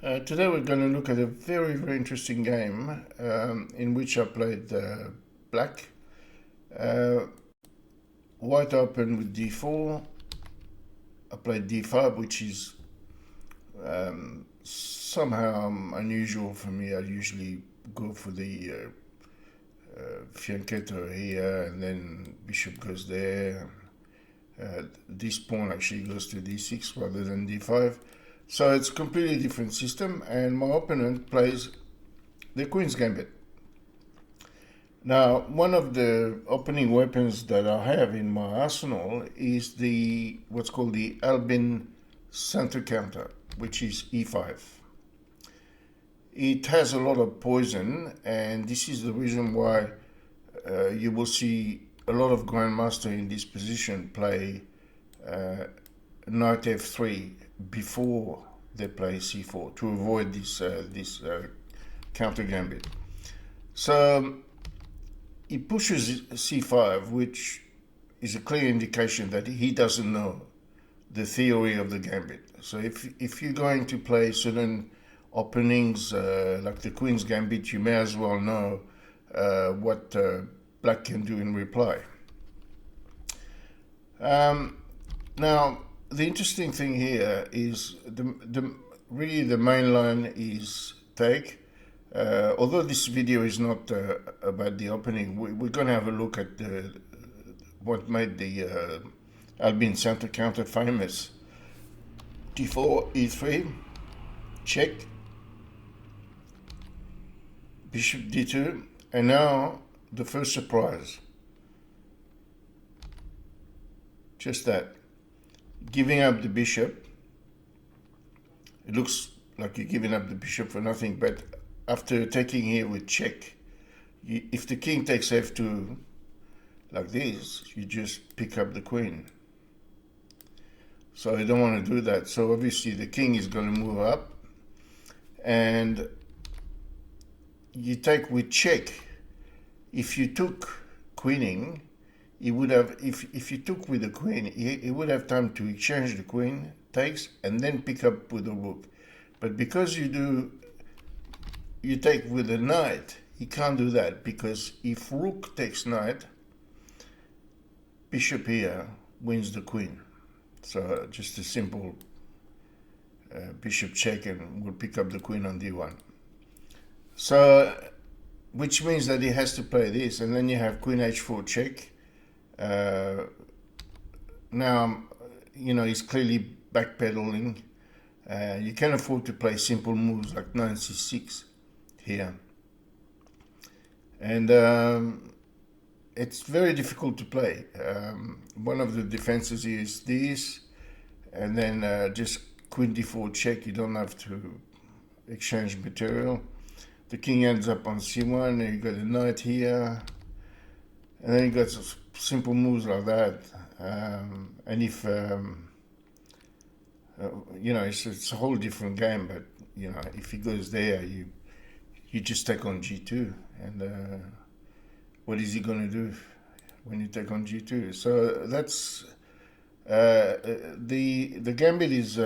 Today we're going to look at a very interesting game in which I played black. Uh, White opened with d4. I played d5, which is somehow unusual for me. I usually go for the fianchetto here, and then bishop goes there. This pawn actually goes to d6 rather than d5. So it's a completely different system, and my opponent plays the Queen's Gambit. Now, one of the opening weapons that I have in my arsenal is the what's called the Albin center counter, which is e5. It has a lot of poison, and this is the reason why you will see a lot of grandmaster in this position play knight f3 before they play c4 to avoid this counter gambit. So he pushes c5, which is a clear indication that he doesn't know the theory of the gambit. So if you're going to play certain openings like the Queen's Gambit, you may as well know what black can do in reply. Now, the interesting thing here is really the main line is take. Although this video is not about the opening, we're going to have a look at what made the Albin center counter famous. d4, e3, check, bishop d2, and now the first surprise. Just that. Giving up the bishop. It looks like you're giving up the bishop for nothing, but after taking here with check, if the king takes f2 like this, you just pick up the queen. So I don't want to do that. So obviously the king is going to move up, and you take with check. If you took queening, he would have, if you took with the queen, he would have time to exchange the queen, takes, and then pick up with the rook. But because you take with the knight, he can't do that, because if rook takes knight, bishop here wins the queen. So just a simple bishop check, and we'll pick up the queen on d1. So, which means that he has to play this, and then you have queen h4 check. Now, he's clearly backpedaling. You can afford to play simple moves like knight c6 here. And it's very difficult to play. One of the defenses is this, and then just queen d4 check. You don't have to exchange material. The king ends up on c1, and you got a knight here, and then you got simple moves like that. And if it's a whole different game, but if he goes there, you just take on g2, and what is he going to do when you take on g2? So that's the gambit is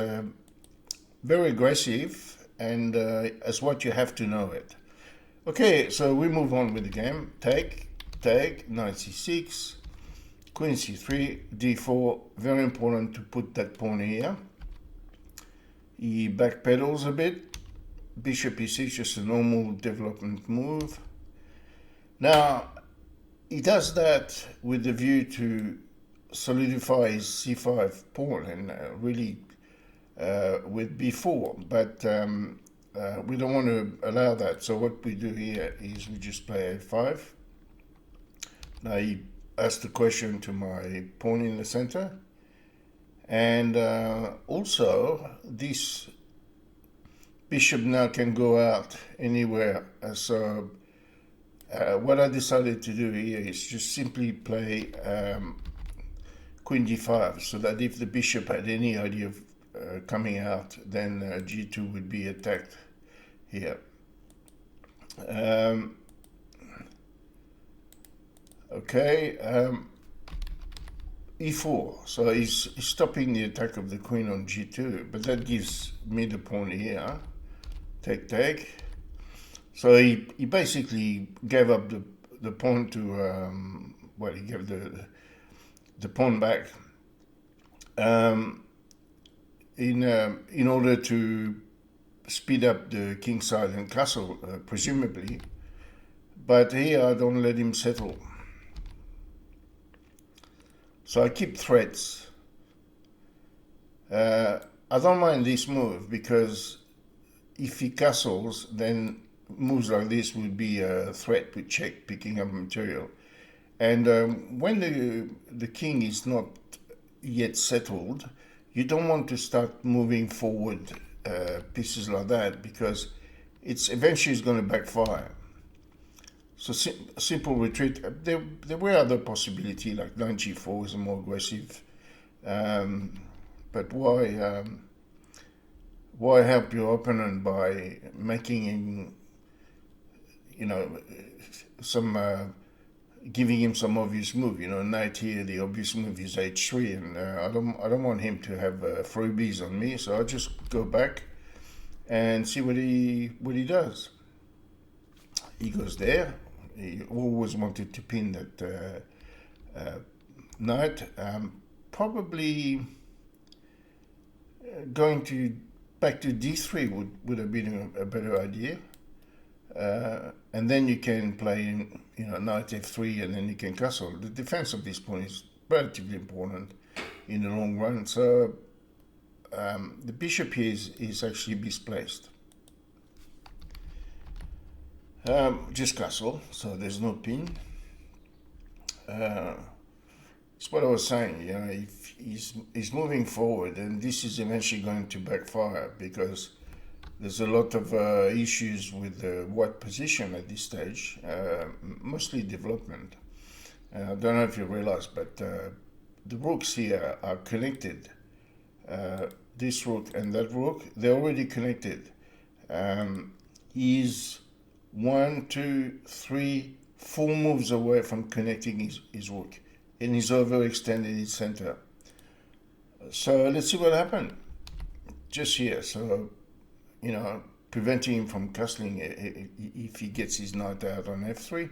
very aggressive, and as what you have to know it. Okay, so we move on with the game. Take, knight c6, queen c3, d4. Very important to put that pawn here. He backpedals a bit. Bishop e6, just a normal development move. Now, he does that with the view to solidify his c5 pawn and really with b4, but we don't want to allow that. So what we do here is we just play a5. Now he asked the question to my pawn in the center, and also this bishop now can go out anywhere. So what I decided to do here is just simply play queen d5, so that if the bishop had any idea of coming out, then g2 would be attacked here. E4, so he's stopping the attack of the queen on g2, but that gives me the pawn here. take. So he basically gave up the pawn to he gave the pawn back in order to speed up the kingside and castle, presumably. But here I don't let him settle. So I keep threats. I don't mind this move because if he castles, then moves like this would be a threat with check, picking up material. And when the king is not yet settled, you don't want to start moving forward pieces like that because it's eventually going to backfire. So simple retreat. There were other possibilities like knight g4 is more aggressive, but why help your opponent by making him, giving him some obvious move? Knight here, the obvious move is h3, and I don't want him to have freebies on me, so I just go back and see what he does. He goes there. He always wanted to pin that knight. Probably going to back to d3 would have been a better idea. And then you can play, knight f3, and then you can castle. The defense of this pawn is relatively important in the long run. So the bishop here is actually misplaced. Just castle, so there's no pin. It's what I was saying, if he's moving forward, and this is eventually going to backfire because there's a lot of issues with the white position at this stage, mostly development. I don't know if you realize, but the rooks here are connected. This rook and that rook, they're already connected. He's 1, 2, 3, 4 moves away from connecting his rook, and he's overextended his center. So let's see what happened just here. So, preventing him from castling if he gets his knight out on f3.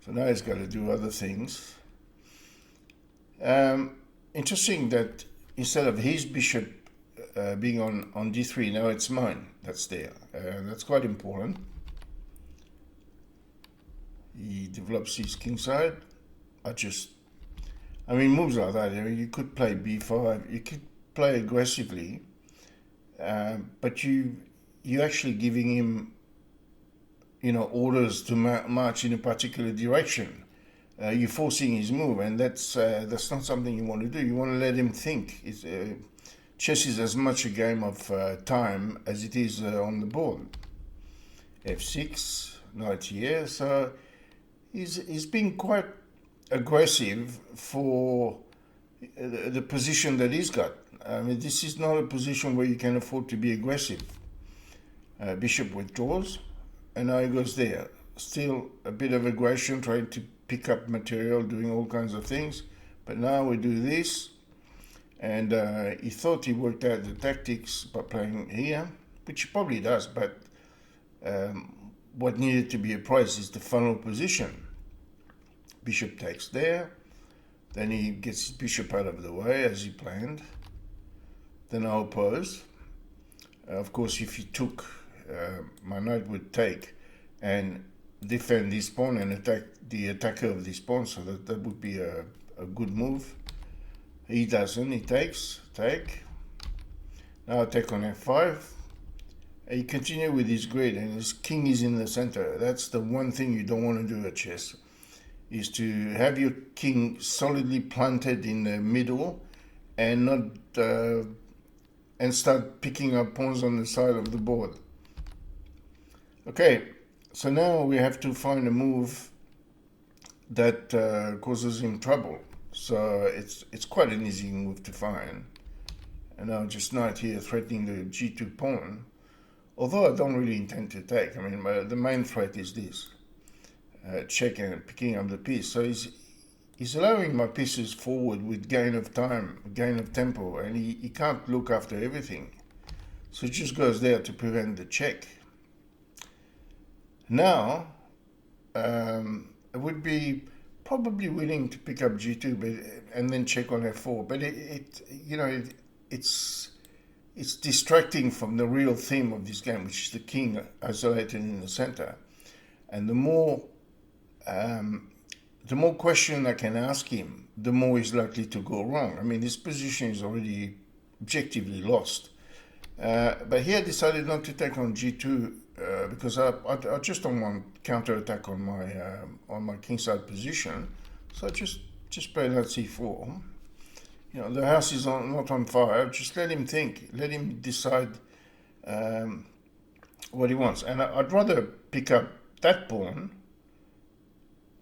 So now he's got to do other things. Interesting that instead of his bishop being on d3, now it's mine that's there. That's quite important. He develops his kingside. Moves like that. You could play b5. You could play aggressively, but you're actually giving him, orders to march in a particular direction. You're forcing his move, and that's not something you want to do. You want to let him think. Chess is as much a game of time as it is on the board. f6, knight here. So he's been quite aggressive for the position that he's got. This is not a position where you can afford to be aggressive. Bishop withdraws, and now he goes there. Still a bit of aggression, trying to pick up material, doing all kinds of things. But now we do this, and he thought he worked out the tactics by playing here, which he probably does, but what needed to be appraised is the final position. Bishop takes there, then he gets his bishop out of the way as he planned. Then I oppose. Of course, if he took, my knight would take and defend this pawn and attack the attacker of this pawn, so that would be a good move. He doesn't, he takes, take. Now take on f5. And he continue with his grid, and his king is in the center. That's the one thing you don't want to do at chess, is to have your king solidly planted in the middle and not and start picking up pawns on the side of the board. Okay, so now we have to find a move that causes him trouble. So it's quite an easy move to find. And now just knight here threatening the g2 pawn. Although I don't really intend to take. The main threat is this. Check and picking up the piece. So he's allowing my pieces forward with gain of time, gain of tempo, and he can't look after everything. So it just goes there to prevent the check. Now, I would be probably willing to pick up g2, and then check on f4. But it's distracting from the real theme of this game, which is the king isolated in the center. And the more question I can ask him, the more he's likely to go wrong. I mean, this position is already objectively lost. But here I decided not to take on g2 because I just don't want counter-attack on my kingside position. So I just play knight c4. The house is not on fire. Just let him think. Let him decide what he wants. And I'd rather pick up that pawn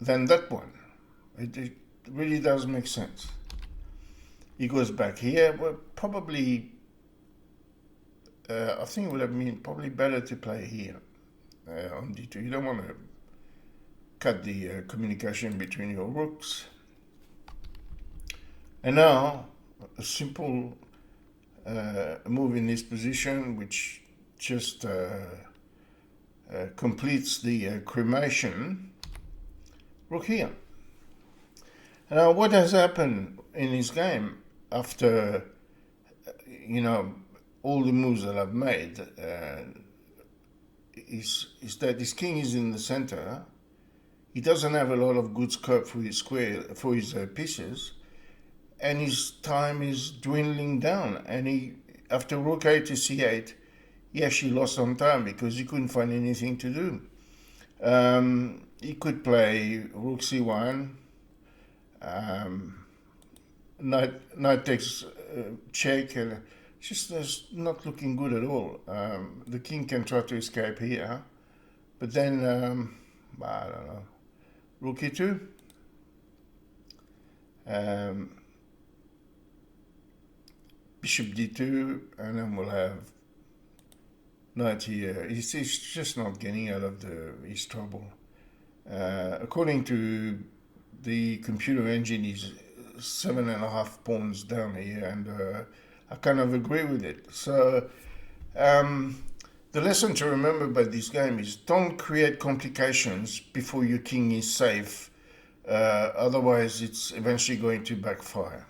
than that one. It really does make sense. He goes back here. Well, probably, I think it would have been probably better to play here on d2. You don't want to cut the communication between your rooks. And now, a simple move in this position, which just completes the cremation. Rook here. Now, what has happened in this game after, all the moves that I've made is that this king is in the center. He doesn't have a lot of good scope for his pieces, and his time is dwindling down. And after rook a to c8, he actually lost some time because he couldn't find anything to do. He could play rook c1, knight takes check, and that's not looking good at all. The king can try to escape here, but then, I don't know, rook e2, bishop d2, and then we'll have knight here. He's just not getting out of his trouble. According to the computer engine, he's 7.5 pawns down here, and I kind of agree with it. So the lesson to remember about this game is don't create complications before your king is safe. Otherwise, it's eventually going to backfire.